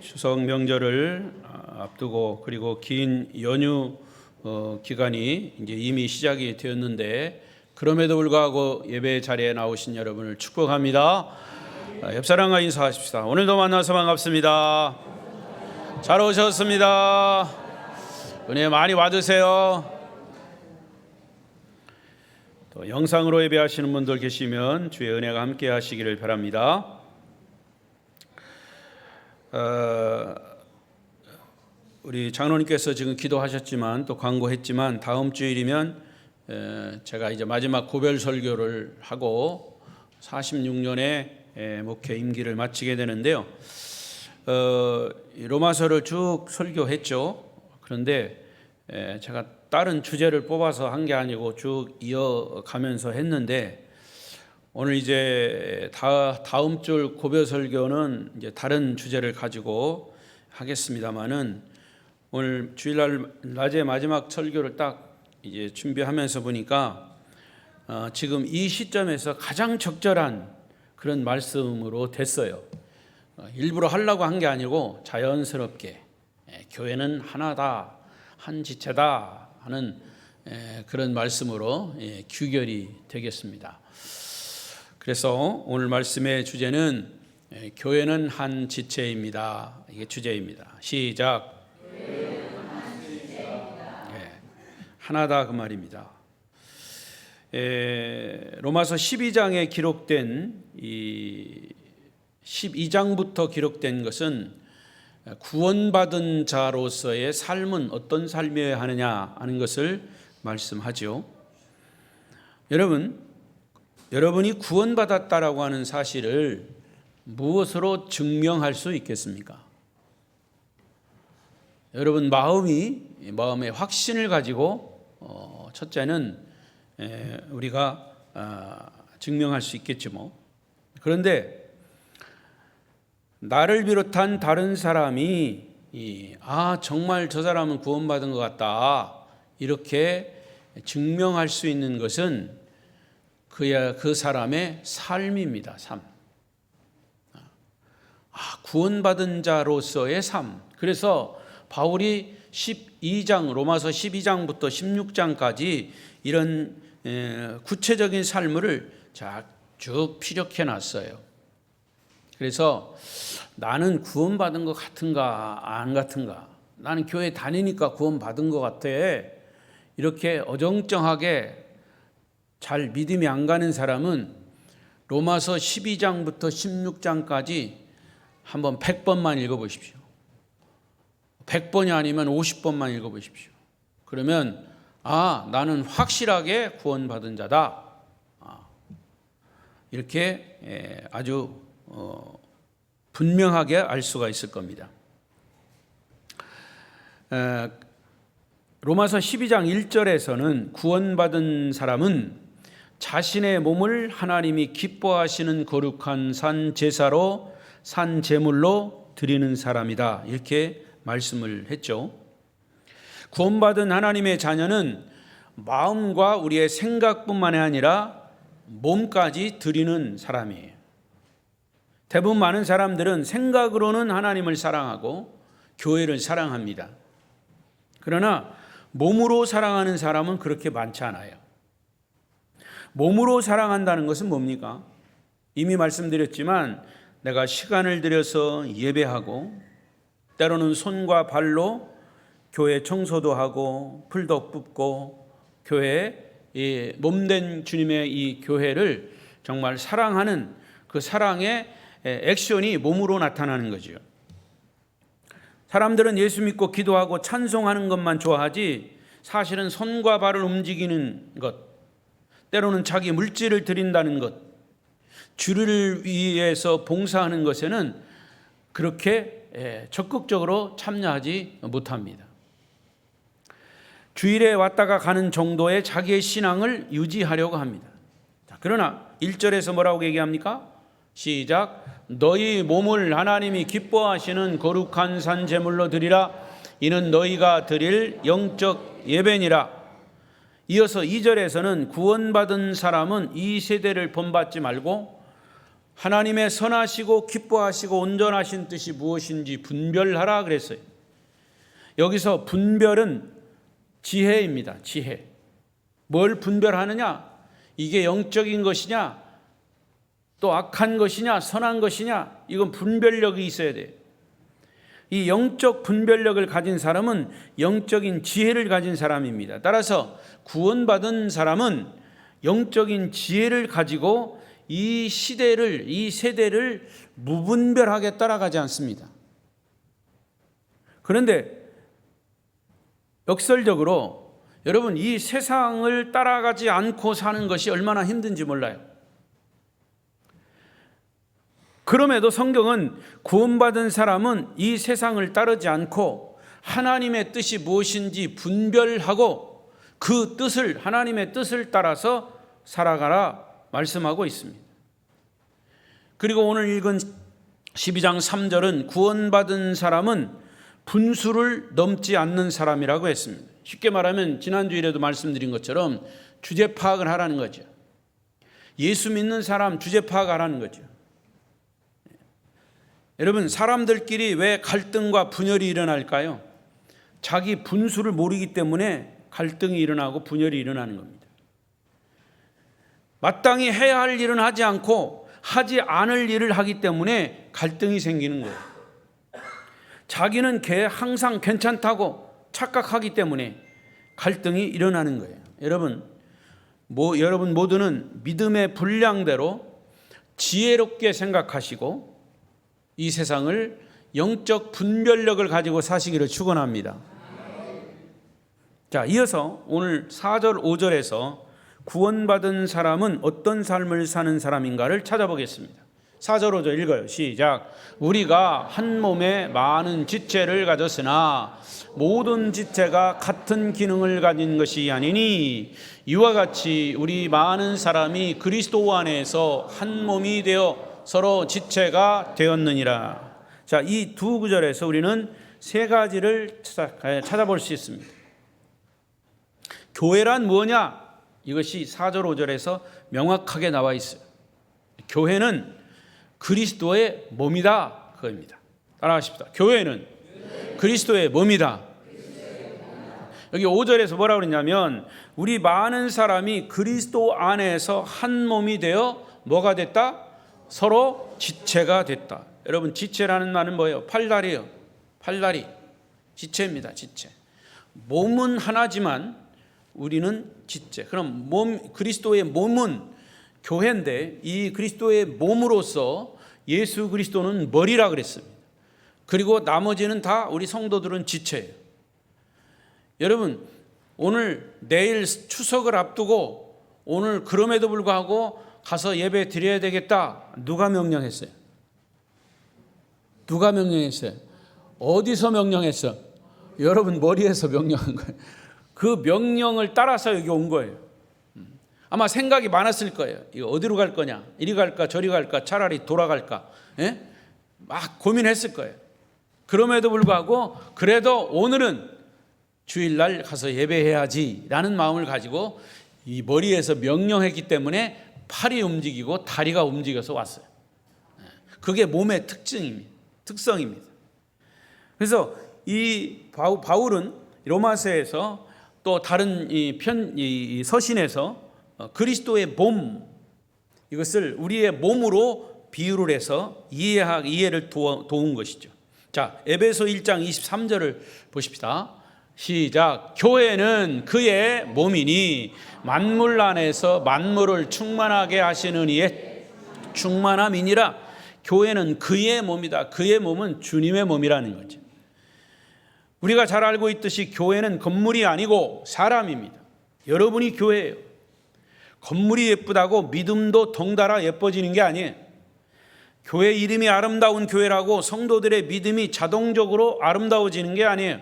추석 명절을 앞두고 그리고 긴 연휴 기간이 이제 이미 시작이 되었는데 그럼에도 불구하고 예배 자리에 나오신 여러분을 축복합니다. 옆사람과 인사하십시다. 오늘도 만나서 반갑습니다. 잘 오셨습니다. 은혜 많이 받으세요. 또 영상으로 예배하시는 분들 계시면 주의 은혜가 함께 하시기를 바랍니다. 우리 장로님께서 지금 기도하셨지만 또 광고했지만 다음 주일이면 제가 이제 마지막 고별 설교를 하고 46년의 목회 임기를 마치게 되는데요. 로마서를 쭉 설교했죠. 그런데 제가 다른 주제를 뽑아서 한 게 아니고 쭉 이어가면서 했는데 오늘 이제 다음 주 고별 설교는 이제 다른 주제를 가지고 하겠습니다만은 오늘 주일날 낮에 마지막 설교를 딱 이제 준비하면서 보니까 지금 이 시점에서 가장 적절한 그런 말씀으로 됐어요. 일부러 하려고 한 게 아니고 자연스럽게 교회는 하나다, 한 지체다 하는 그런 말씀으로 규결이 되겠습니다. 그래서 오늘 말씀의 주제는 교회는 한 지체입니다. 이게 주제입니다. 시작. 교회는 한 지체입니다. 하나다 그 말입니다. 로마서 12장에 기록된 이 12장부터 기록된 것은 구원받은 자로서의 삶은 어떤 삶이어야 하느냐 하는 것을 말씀하죠. 여러분이 구원받았다라고 하는 사실을 무엇으로 증명할 수 있겠습니까? 여러분 마음의 확신을 가지고 첫째는 우리가 증명할 수 있겠죠 뭐. 그런데 나를 비롯한 다른 사람이 정말 저 사람은 구원받은 것 같다 이렇게 증명할 수 있는 것은 그 사람의 삶입니다. 삶. 구원받은 자로서의 삶. 그래서 바울이 로마서 12장부터 16장까지 이런 구체적인 삶을 쭉 피력해 놨어요. 그래서 나는 구원받은 것 같은가 안 같은가, 나는 교회 다니니까 구원받은 것 같아, 이렇게 어정쩡하게 잘 믿음이 안 가는 사람은 로마서 12장부터 16장까지 한번 100번만 읽어보십시오. 100번이 아니면 50번만 읽어보십시오. 그러면 나는 확실하게 구원받은 자다, 이렇게 아주 분명하게 알 수가 있을 겁니다. 로마서 12장 1절에서는 구원받은 사람은 자신의 몸을 하나님이 기뻐하시는 거룩한 산 제사로, 산 제물로 드리는 사람이다, 이렇게 말씀을 했죠. 구원받은 하나님의 자녀는 마음과 우리의 생각뿐만이 아니라 몸까지 드리는 사람이에요. 대부분 많은 사람들은 생각으로는 하나님을 사랑하고 교회를 사랑합니다. 그러나 몸으로 사랑하는 사람은 그렇게 많지 않아요. 몸으로 사랑한다는 것은 뭡니까? 이미 말씀드렸지만 내가 시간을 들여서 예배하고 때로는 손과 발로 교회 청소도 하고 풀도 뽑고 교회에 몸된 주님의 이 교회를 정말 사랑하는 그 사랑의 액션이 몸으로 나타나는 거죠. 사람들은 예수 믿고 기도하고 찬송하는 것만 좋아하지 사실은 손과 발을 움직이는 것, 때로는 자기 물질을 드린다는 것, 주를 위해서 봉사하는 것에는 그렇게 적극적으로 참여하지 못합니다. 주일에 왔다가 가는 정도의 자기의 신앙을 유지하려고 합니다. 그러나 1절에서 뭐라고 얘기합니까? 시작. 너희 몸을 하나님이 기뻐하시는 거룩한 산 제물로 드리라. 이는 너희가 드릴 영적 예배니라. 이어서 2절에서는 구원받은 사람은 이 세대를 본받지 말고 하나님의 선하시고 기뻐하시고 온전하신 뜻이 무엇인지 분별하라 그랬어요. 여기서 분별은 지혜입니다. 지혜. 뭘 분별하느냐? 이게 영적인 것이냐? 또 악한 것이냐? 선한 것이냐? 이건 분별력이 있어야 돼요. 이 영적 분별력을 가진 사람은 영적인 지혜를 가진 사람입니다. 따라서 구원받은 사람은 영적인 지혜를 가지고 이 시대를, 이 세대를 무분별하게 따라가지 않습니다. 그런데 역설적으로 여러분, 이 세상을 따라가지 않고 사는 것이 얼마나 힘든지 몰라요. 그럼에도 성경은 구원받은 사람은 이 세상을 따르지 않고 하나님의 뜻이 무엇인지 분별하고 그 뜻을, 하나님의 뜻을 따라서 살아가라 말씀하고 있습니다. 그리고 오늘 읽은 12장 3절은 구원받은 사람은 분수를 넘지 않는 사람이라고 했습니다. 쉽게 말하면 지난주일에도 말씀드린 것처럼 주제 파악을 하라는 거죠. 예수 믿는 사람 주제 파악하라는 거죠. 여러분, 사람들끼리 왜 갈등과 분열이 일어날까요? 자기 분수를 모르기 때문에 갈등이 일어나고 분열이 일어나는 겁니다. 마땅히 해야 할 일은 하지 않고 하지 않을 일을 하기 때문에 갈등이 생기는 거예요. 자기는 항상 괜찮다고 착각하기 때문에 갈등이 일어나는 거예요. 여러분 모두는 믿음의 분량대로 지혜롭게 생각하시고 이 세상을 영적 분별력을 가지고 사시기를 축원합니다. 자, 이어서 오늘 4절 5절에서 구원받은 사람은 어떤 삶을 사는 사람인가를 찾아보겠습니다. 4절 5절 읽어요. 시작. 우리가 한 몸에 많은 지체를 가졌으나 모든 지체가 같은 기능을 가진 것이 아니니 이와 같이 우리 많은 사람이 그리스도 안에서 한 몸이 되어 서로 지체가 되었느니라. 자, 이 두 구절에서 우리는 세 가지를 찾아볼 수 있습니다. 교회란 뭐냐? 이것이 4절 5절에서 명확하게 나와 있어요. 교회는 그리스도의 몸이다, 그겁니다. 따라하십시다. 교회는 그리스도의 몸이다. 여기 5절에서 뭐라고 그러냐면 우리 많은 사람이 그리스도 안에서 한 몸이 되어 뭐가 됐다? 서로 지체가 됐다. 여러분, 지체라는 말은 뭐예요? 팔다리요. 팔다리. 지체입니다. 지체. 몸은 하나지만 우리는 지체. 그럼 그리스도의 몸은 교회인데 이 그리스도의 몸으로서 예수 그리스도는 머리라 그랬습니다. 그리고 나머지는 다 우리 성도들은 지체예요. 여러분, 내일 추석을 앞두고 오늘 그럼에도 불구하고 가서 예배 드려야 되겠다. 누가 명령했어요? 누가 명령했어요? 어디서 명령했어? 여러분 머리에서 명령한 거예요. 그 명령을 따라서 여기 온 거예요. 아마 생각이 많았을 거예요. 이거 어디로 갈 거냐? 이리 갈까 저리 갈까? 차라리 돌아갈까? 예? 막 고민했을 거예요. 그럼에도 불구하고 그래도 오늘은 주일날 가서 예배해야지 라는 마음을 가지고 이 머리에서 명령했기 때문에 팔이 움직이고 다리가 움직여서 왔어요. 그게 몸의 특성입니다. 그래서 이 바울은 로마서에서 또 다른 이 서신에서 그리스도의 몸, 이것을 우리의 몸으로 비유를 해서 이해를 도운 것이죠. 자, 에베소 1장 23절을 보십시다. 시작. 교회는 그의 몸이니 만물 안에서 만물을 충만하게 하시는 이의 충만함이니라. 교회는 그의 몸이다. 그의 몸은 주님의 몸이라는 거죠. 우리가 잘 알고 있듯이 교회는 건물이 아니고 사람입니다. 여러분이 교회예요. 건물이 예쁘다고 믿음도 덩달아 예뻐지는 게 아니에요. 교회 이름이 아름다운 교회라고 성도들의 믿음이 자동적으로 아름다워지는 게 아니에요.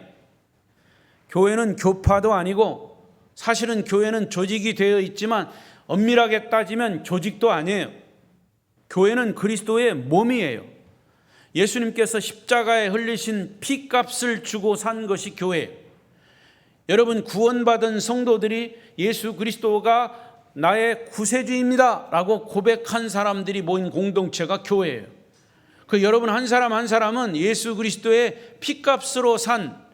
교회는 교파도 아니고 사실은 교회는 조직이 되어 있지만 엄밀하게 따지면 조직도 아니에요. 교회는 그리스도의 몸이에요. 예수님께서 십자가에 흘리신 피값을 주고 산 것이 교회예요. 여러분, 구원받은 성도들이 예수 그리스도가 나의 구세주입니다 라고 고백한 사람들이 모인 공동체가 교회예요. 그 여러분 한 사람 한 사람은 예수 그리스도의 피값으로 산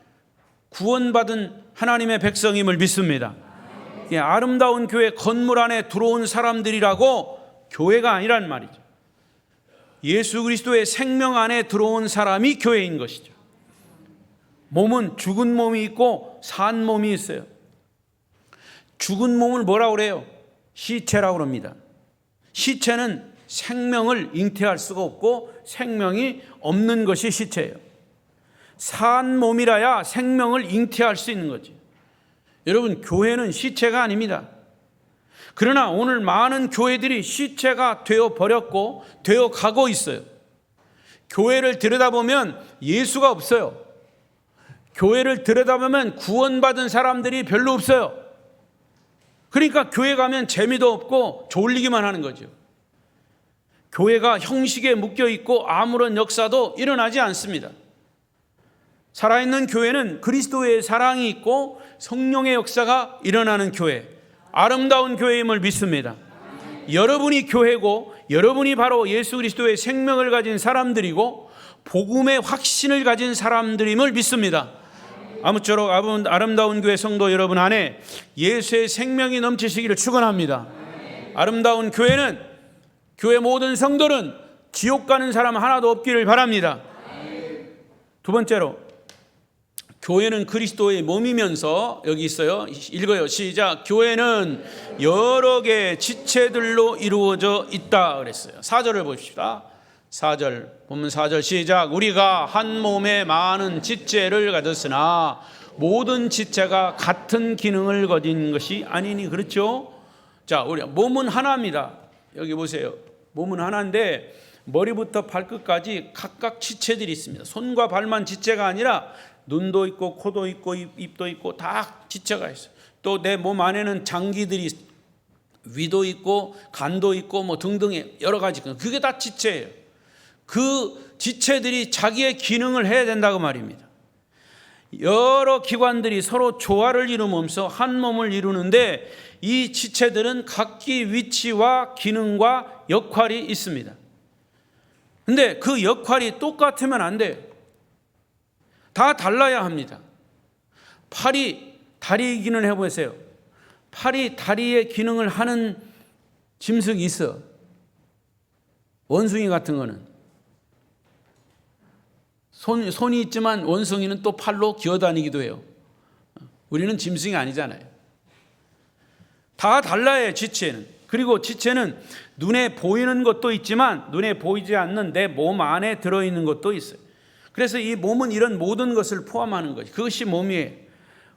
구원받은 하나님의 백성임을 믿습니다. 예, 아름다운 교회 건물 안에 들어온 사람들이라고 교회가 아니란 말이죠. 예수 그리스도의 생명 안에 들어온 사람이 교회인 것이죠. 몸은 죽은 몸이 있고 산 몸이 있어요. 죽은 몸을 뭐라고 그래요? 시체라고 합니다. 시체는 생명을 잉태할 수가 없고 생명이 없는 것이 시체예요. 산 몸이라야 생명을 잉태할 수 있는 거지. 여러분, 교회는 시체가 아닙니다. 그러나 오늘 많은 교회들이 시체가 되어 버렸고 되어 가고 있어요. 교회를 들여다보면 예수가 없어요. 교회를 들여다보면 구원받은 사람들이 별로 없어요. 그러니까 교회 가면 재미도 없고 졸리기만 하는 거죠. 교회가 형식에 묶여 있고 아무런 역사도 일어나지 않습니다. 살아있는 교회는 그리스도의 사랑이 있고 성령의 역사가 일어나는 교회, 아름다운 교회임을 믿습니다. 여러분이 교회고 여러분이 바로 예수 그리스도의 생명을 가진 사람들이고 복음의 확신을 가진 사람들임을 믿습니다. 아무쪼록 아름다운 교회 성도 여러분 안에 예수의 생명이 넘치시기를 축원합니다. 아름다운 교회는, 교회 모든 성도는 지옥 가는 사람 하나도 없기를 바랍니다. 두 번째로, 교회는 그리스도의 몸이면서, 여기 있어요. 읽어요. 시작. 교회는 여러 개의 지체들로 이루어져 있다 그랬어요. 4절을 보십시다. 4절, 본문 4절 시작. 우리가 한 몸에 많은 지체를 가졌으나 모든 지체가 같은 기능을 가진 것이 아니니. 그렇죠? 자, 우리 몸은 하나입니다. 여기 보세요. 몸은 하나인데 머리부터 발끝까지 각각 지체들이 있습니다. 손과 발만 지체가 아니라 눈도 있고 코도 있고 입도 있고 다 지체가 있어요. 또 내 몸 안에는 장기들이, 위도 있고 간도 있고 뭐 등등의 여러 가지, 그게 다 지체예요. 그 지체들이 자기의 기능을 해야 된다고 말입니다. 여러 기관들이 서로 조화를 이루면서 한 몸을 이루는데 이 지체들은 각기 위치와 기능과 역할이 있습니다. 근데 그 역할이 똑같으면 안 돼요. 다 달라야 합니다. 팔이 다리 기능을 해보세요. 팔이 다리의 기능을 하는 짐승이 있어. 원숭이 같은 거는. 손이 있지만 원숭이는 또 팔로 기어다니기도 해요. 우리는 짐승이 아니잖아요. 다 달라요, 지체는. 그리고 지체는 눈에 보이는 것도 있지만 눈에 보이지 않는 내 몸 안에 들어있는 것도 있어요. 그래서 이 몸은 이런 모든 것을 포함하는 거죠. 그것이 몸이에요.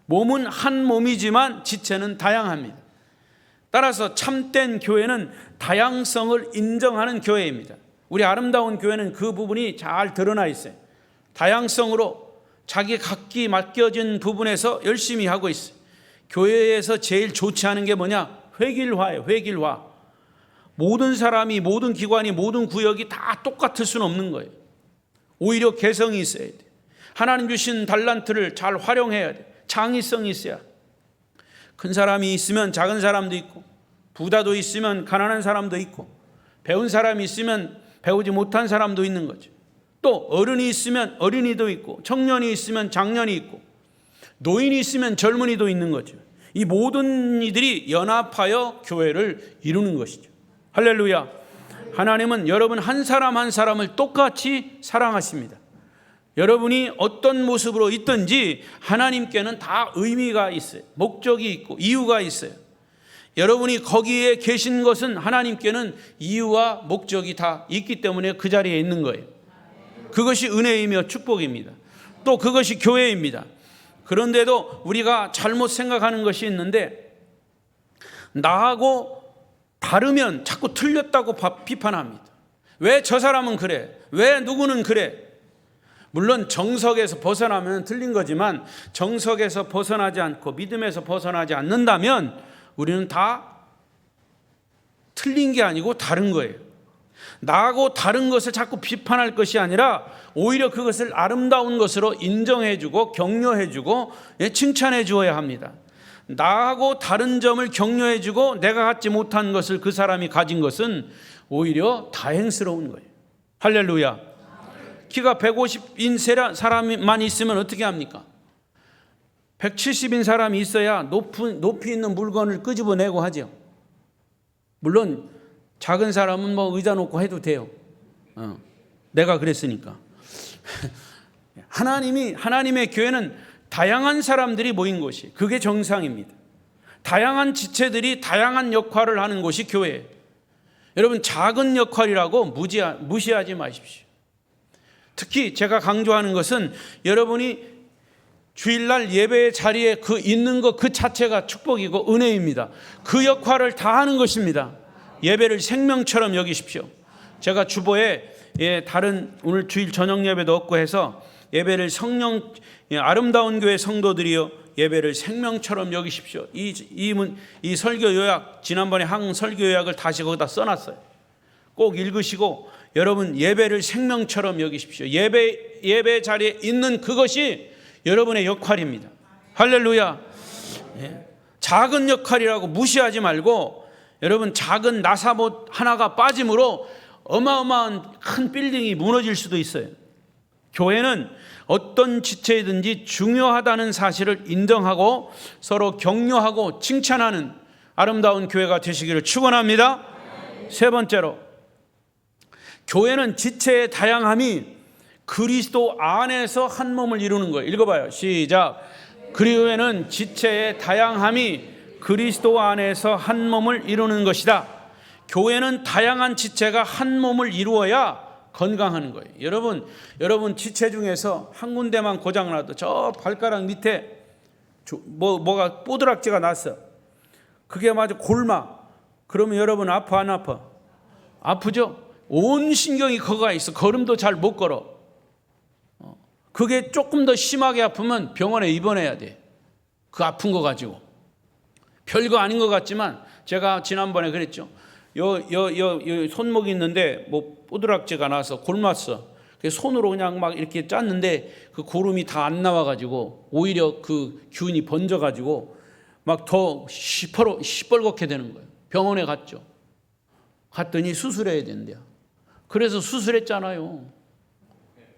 몸은 한 몸이지만 지체는 다양합니다. 따라서 참된 교회는 다양성을 인정하는 교회입니다. 우리 아름다운 교회는 그 부분이 잘 드러나 있어요. 다양성으로 자기 각기 맡겨진 부분에서 열심히 하고 있어요. 교회에서 제일 좋지 않은 게 뭐냐? 획일화예요. 획일화. 모든 사람이, 모든 기관이, 모든 구역이 다 똑같을 수는 없는 거예요. 오히려 개성이 있어야 돼. 하나님 주신 달란트를 잘 활용해야 돼. 창의성이 있어야 돼. 큰 사람이 있으면 작은 사람도 있고, 부자도 있으면 가난한 사람도 있고, 배운 사람이 있으면 배우지 못한 사람도 있는 거죠. 또 어른이 있으면 어린이도 있고, 청년이 있으면 장년이 있고, 노인이 있으면 젊은이도 있는 거죠. 이 모든 이들이 연합하여 교회를 이루는 것이죠. 할렐루야. 하나님은 여러분 한 사람 한 사람을 똑같이 사랑하십니다. 여러분이 어떤 모습으로 있든지 하나님께는 다 의미가 있어요. 목적이 있고 이유가 있어요. 여러분이 거기에 계신 것은 하나님께는 이유와 목적이 다 있기 때문에 그 자리에 있는 거예요. 그것이 은혜이며 축복입니다. 또 그것이 교회입니다. 그런데도 우리가 잘못 생각하는 것이 있는데, 나하고 다르면 자꾸 틀렸다고 비판합니다. 왜 저 사람은 그래? 왜 누구는 그래? 물론 정석에서 벗어나면 틀린 거지만 정석에서 벗어나지 않고 믿음에서 벗어나지 않는다면 우리는 다 틀린 게 아니고 다른 거예요. 나하고 다른 것을 자꾸 비판할 것이 아니라 오히려 그것을 아름다운 것으로 인정해주고 격려해주고 칭찬해 주어야 합니다. 나하고 다른 점을 격려해주고 내가 갖지 못한 것을 그 사람이 가진 것은 오히려 다행스러운 거예요. 할렐루야. 키가 150인 사람만 있으면 어떻게 합니까? 170인 사람이 있어야 높이 있는 물건을 끄집어내고 하죠. 물론 작은 사람은 뭐 의자 놓고 해도 돼요. 내가 그랬으니까. 하나님의 교회는 다양한 사람들이 모인 곳이, 그게 정상입니다. 다양한 지체들이 다양한 역할을 하는 곳이 교회예요. 여러분, 작은 역할이라고 무시하지 마십시오. 특히 제가 강조하는 것은 여러분이 주일날 예배의 자리에 있는 것 그 자체가 축복이고 은혜입니다. 그 역할을 다 하는 것입니다. 예배를 생명처럼 여기십시오. 제가 주보에 다른 오늘 주일 저녁 예배도 없고 해서 예배를 아름다운 교회 성도들이여 예배를 생명처럼 여기십시오. 이 설교 요약, 지난번에 한 설교 요약을 다시 거기다 써놨어요. 꼭 읽으시고 여러분 예배를 생명처럼 여기십시오. 예배 자리에 있는 그것이 여러분의 역할입니다. 할렐루야. 작은 역할이라고 무시하지 말고, 여러분 작은 나사못 하나가 빠짐으로 어마어마한 큰 빌딩이 무너질 수도 있어요. 교회는 어떤 지체이든지 중요하다는 사실을 인정하고 서로 격려하고 칭찬하는 아름다운 교회가 되시기를 축원합니다. 세 번째로, 교회는 지체의 다양함이 그리스도 안에서 한 몸을 이루는 거예요. 읽어봐요. 시작. 교회는 지체의 다양함이 그리스도 안에서 한 몸을 이루는 것이다. 교회는 다양한 지체가 한 몸을 이루어야 건강한 거예요. 여러분 지체 중에서 한 군데만 고장나도 저 발가락 밑에 뭐가 뽀드락지가 났어. 그게 마저 골마. 그러면 여러분 아파 안 아파? 아프죠? 온 신경이 거기가 있어. 걸음도 잘 못 걸어. 그게 조금 더 심하게 아프면 병원에 입원해야 돼. 그 아픈 거 가지고. 별거 아닌 것 같지만 제가 지난번에 그랬죠. 요 손목이 있는데 뭐 뽀드락지가 나서 골맞어. 손으로 그냥 막 이렇게 짰는데 그 고름이 다 안 나와가지고 오히려 그 균이 번져가지고 막 더 시뻘겋게 되는 거예요. 병원에 갔죠. 갔더니 수술해야 된대요. 그래서 수술했잖아요.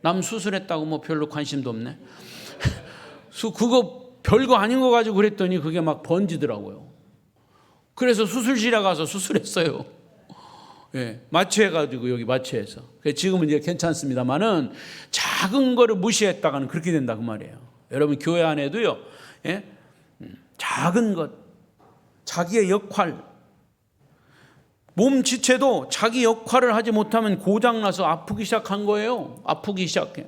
남 수술했다고 뭐 별로 관심도 없네. 그거 별거 아닌 거 가지고 그랬더니 그게 막 번지더라고요. 그래서 수술실에 가서 수술했어요. 마취해가지고 여기 마취해서. 지금은 이제 괜찮습니다만은 작은 거를 무시했다가는 그렇게 된다 그 말이에요. 여러분 교회 안에도요, 작은 것, 자기의 역할, 몸 지체도 자기 역할을 하지 못하면 고장나서 아프기 시작한 거예요. 아프기 시작해.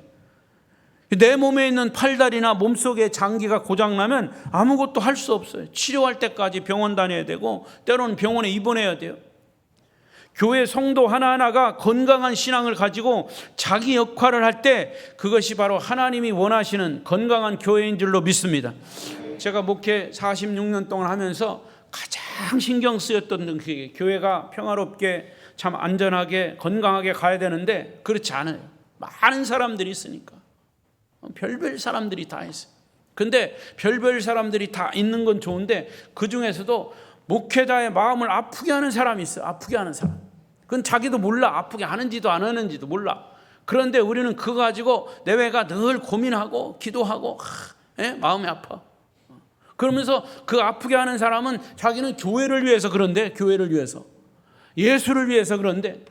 내 몸에 있는 팔다리나 몸속의 장기가 고장나면 아무것도 할 수 없어요. 치료할 때까지 병원 다녀야 되고 때로는 병원에 입원해야 돼요. 교회 성도 하나하나가 건강한 신앙을 가지고 자기 역할을 할 때 그것이 바로 하나님이 원하시는 건강한 교회인 줄로 믿습니다. 제가 목회 46년 동안 하면서 가장 신경 쓰였던 게 교회가 평화롭게 참 안전하게 건강하게 가야 되는데 그렇지 않아요. 많은 사람들이 있으니까. 별별 사람들이 다 있어요. 근데 별별 사람들이 다 있는 건 좋은데 그 중에서도 목회자의 마음을 아프게 하는 사람이 있어요. 아프게 하는 사람. 그건 자기도 몰라. 아프게 하는지도 안 하는지도 몰라. 그런데 우리는 그거 가지고 내외가 늘 고민하고 기도하고 마음이 아파. 그러면서 그 아프게 하는 사람은 자기는 교회를 위해서 그런데, 교회를 위해서, 예수를 위해서 그런데,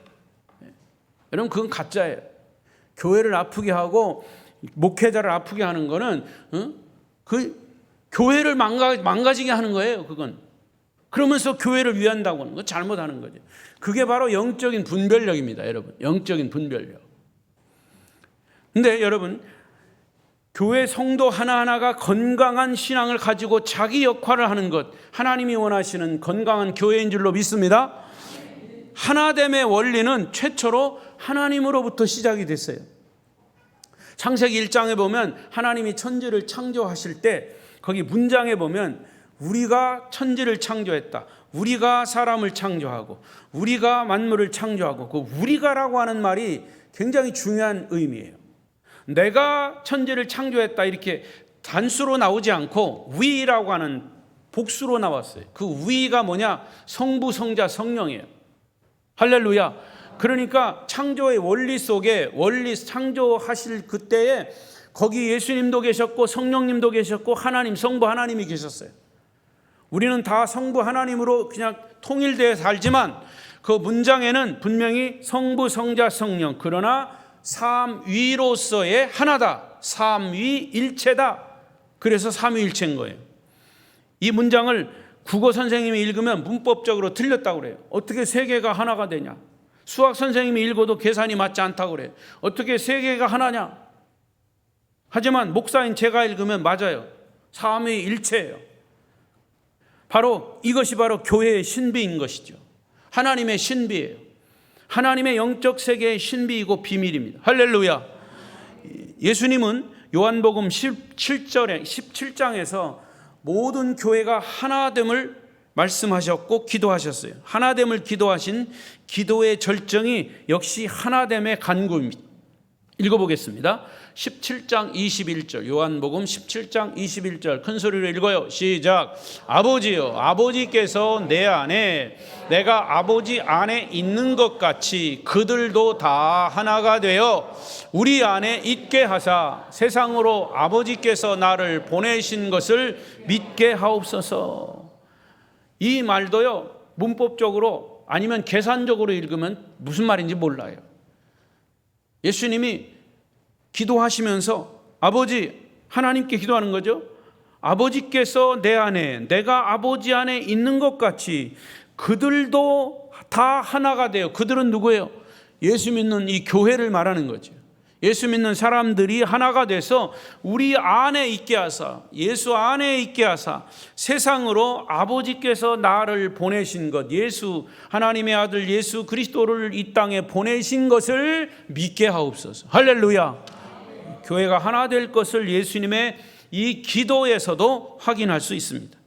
여러분 그건 가짜예요. 교회를 아프게 하고 목회자를 아프게 하는 거는 그 교회를 망가지게 하는 거예요. 그건. 그러면서 교회를 위한다고 하는 거 잘못하는 거죠. 그게 바로 영적인 분별력입니다. 여러분, 영적인 분별력. 근데 여러분, 교회 성도 하나하나가 건강한 신앙을 가지고 자기 역할을 하는 것, 하나님이 원하시는 건강한 교회인 줄로 믿습니다. 하나됨의 원리는 최초로 하나님으로부터 시작이 됐어요. 창세기 1장에 보면 하나님이 천지를 창조하실 때 거기 문장에 보면 우리가 천지를 창조했다. 우리가 사람을 창조하고 우리가 만물을 창조하고 그 우리가라고 하는 말이 굉장히 중요한 의미예요. 내가 천지를 창조했다 이렇게 단수로 나오지 않고 we라고 하는 복수로 나왔어요. 그 위가 뭐냐? 성부, 성자, 성령이에요. 할렐루야. 그러니까 창조의 원리 속에 창조하실 그때에 거기 예수님도 계셨고 성령님도 계셨고 하나님, 성부 하나님이 계셨어요. 우리는 다 성부 하나님으로 그냥 통일되어 살지만 그 문장에는 분명히 성부, 성자, 성령, 그러나 삼위로서의 하나다. 삼위일체다. 그래서 삼위일체인 거예요. 이 문장을 국어 선생님이 읽으면 문법적으로 틀렸다고 그래요. 어떻게 세 개가 하나가 되냐? 수학 선생님이 읽어도 계산이 맞지 않다고 그래요. 어떻게 세 개가 하나냐? 하지만 목사인 제가 읽으면 맞아요. 삼위일체예요. 바로 이것이 바로 교회의 신비인 것이죠. 하나님의 신비예요. 하나님의 영적 세계의 신비이고 비밀입니다. 할렐루야. 예수님은 요한복음 17장에서 모든 교회가 하나됨을 말씀하셨고 기도하셨어요. 하나됨을 기도하신 기도의 절정이 역시 하나됨의 간구입니다. 읽어보겠습니다. 17장 21절, 요한복음 17장 21절 큰 소리로 읽어요. 시작. 아버지여, 아버지께서 내 안에 내가 아버지 안에 있는 것 같이 그들도 다 하나가 되어 우리 안에 있게 하사 세상으로 아버지께서 나를 보내신 것을 믿게 하옵소서. 이 말도요, 문법적으로 아니면 계산적으로 읽으면 무슨 말인지 몰라요. 예수님이 기도하시면서 아버지, 하나님께 기도하는 거죠. 아버지께서 내 안에, 내가 아버지 안에 있는 것 같이 그들도 다 하나가 돼요. 그들은 누구예요? 예수 믿는 이 교회를 말하는 거죠. 예수 믿는 사람들이 하나가 돼서 우리 안에 있게 하사, 예수 안에 있게 하사 세상으로 아버지께서 나를 보내신 것, 예수 하나님의 아들 예수 그리스도를 이 땅에 보내신 것을 믿게 하옵소서. 할렐루야. 교회가 하나 될 것을 예수님의 이 기도에서도 확인할 수 있습니다.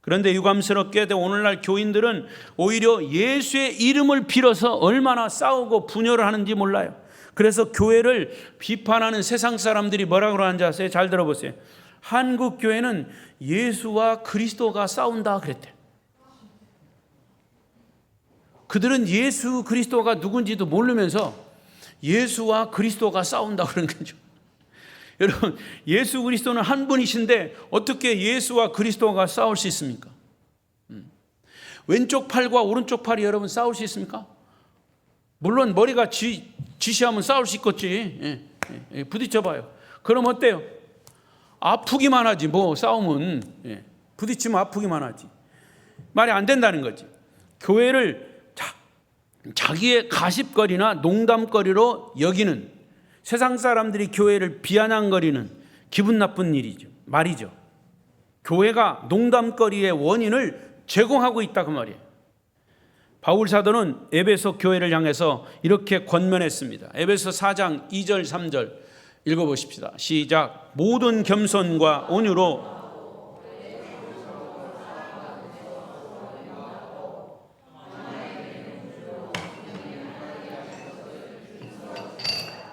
그런데 유감스럽게 오늘날 교인들은 오히려 예수의 이름을 빌어서 얼마나 싸우고 분열을 하는지 몰라요. 그래서 교회를 비판하는 세상 사람들이 뭐라고 하는지 아세요? 잘 들어보세요. 한국 교회는 예수와 그리스도가 싸운다 그랬대. 그들은 예수 그리스도가 누군지도 모르면서 예수와 그리스도가 싸운다 그런 거죠. 여러분, 예수 그리스도는 한 분이신데 어떻게 예수와 그리스도가 싸울 수 있습니까? 왼쪽 팔과 오른쪽 팔이 여러분 싸울 수 있습니까? 물론 머리가 지시하면 싸울 수 있겠지. 부딪혀봐요. 그럼 어때요? 아프기만 하지. 뭐 싸우면 부딪히면 아프기만 하지. 말이 안 된다는 거지. 교회를 자기의 가십거리나 농담거리로 여기는, 세상 사람들이 교회를 비아냥거리는 기분 나쁜 일이죠. 말이죠. 교회가 농담거리의 원인을 제공하고 있다 그 말이에요. 바울 사도는 에베소 교회를 향해서 이렇게 권면했습니다. 에베소 4장 2절 3절 읽어보십시다. 시작. 모든 겸손과 온유로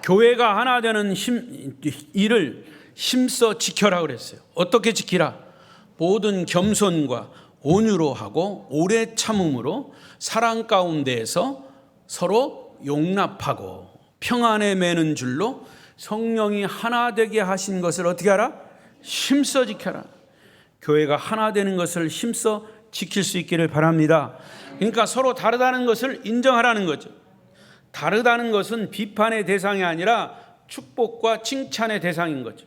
교회가 하나 되는 일을 힘써 지켜라 그랬어요. 어떻게 지키라? 모든 겸손과 온유로 하고 오래 참음으로 사랑 가운데에서 서로 용납하고 평안에 매는 줄로 성령이 하나 되게 하신 것을 어떻게 하라? 힘써 지켜라. 교회가 하나 되는 것을 힘써 지킬 수 있기를 바랍니다. 그러니까 서로 다르다는 것을 인정하라는 거죠. 다르다는 것은 비판의 대상이 아니라 축복과 칭찬의 대상인 거죠.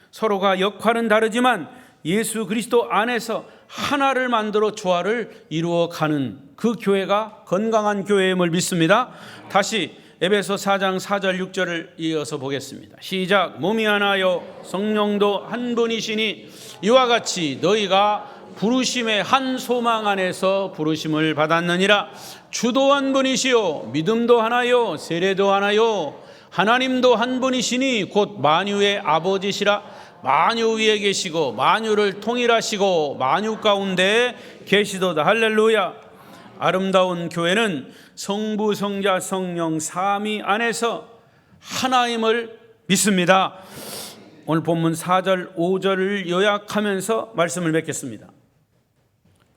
서로가 역할은 다르지만 예수 그리스도 안에서 하나를 만들어 조화를 이루어가는 그 교회가 건강한 교회임을 믿습니다. 다시 에베소 4장 4절 6절을 이어서 보겠습니다. 시작. 몸이 하나요 성령도 한 분이시니 이와 같이 너희가 부르심의 한 소망 안에서 부르심을 받았느니라. 주도 한 분이시요 믿음도 하나요 세례도 하나요 하나님도 한 분이시니 곧 만유의 아버지시라. 만유 위에 계시고 만유를 통일하시고 만유 가운데 계시도다. 할렐루야. 아름다운 교회는 성부 성자 성령 삼위 안에서 하나임을 믿습니다. 오늘 본문 4절 5절을 요약하면서 말씀을 맺겠습니다.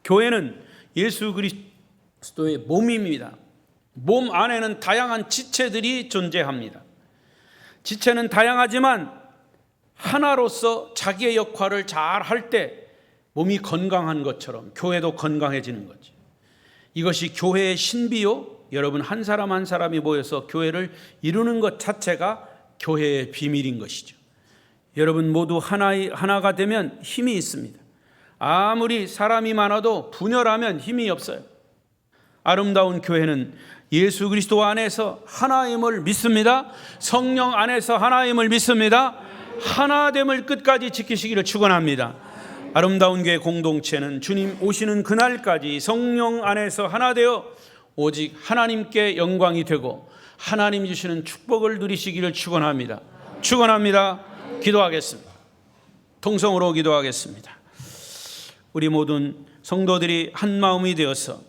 교회는 예수 그리스도의 몸입니다. 몸 안에는 다양한 지체들이 존재합니다. 지체는 다양하지만 하나로서 자기의 역할을 잘 할 때 몸이 건강한 것처럼 교회도 건강해지는 거죠. 이것이 교회의 신비요, 여러분 한 사람 한 사람이 모여서 교회를 이루는 것 자체가 교회의 비밀인 것이죠. 여러분 모두 하나가 되면 힘이 있습니다. 아무리 사람이 많아도 분열하면 힘이 없어요. 아름다운 교회는 예수 그리스도 안에서 하나임을 믿습니다. 성령 안에서 하나임을 믿습니다. 하나됨을 끝까지 지키시기를 축원합니다. 아름다운 교회 공동체는 주님 오시는 그날까지 성령 안에서 하나 되어 오직 하나님께 영광이 되고 하나님 주시는 축복을 누리시기를 축원합니다. 축원합니다. 기도하겠습니다. 통성으로 기도하겠습니다. 우리 모든 성도들이 한 마음이 되어서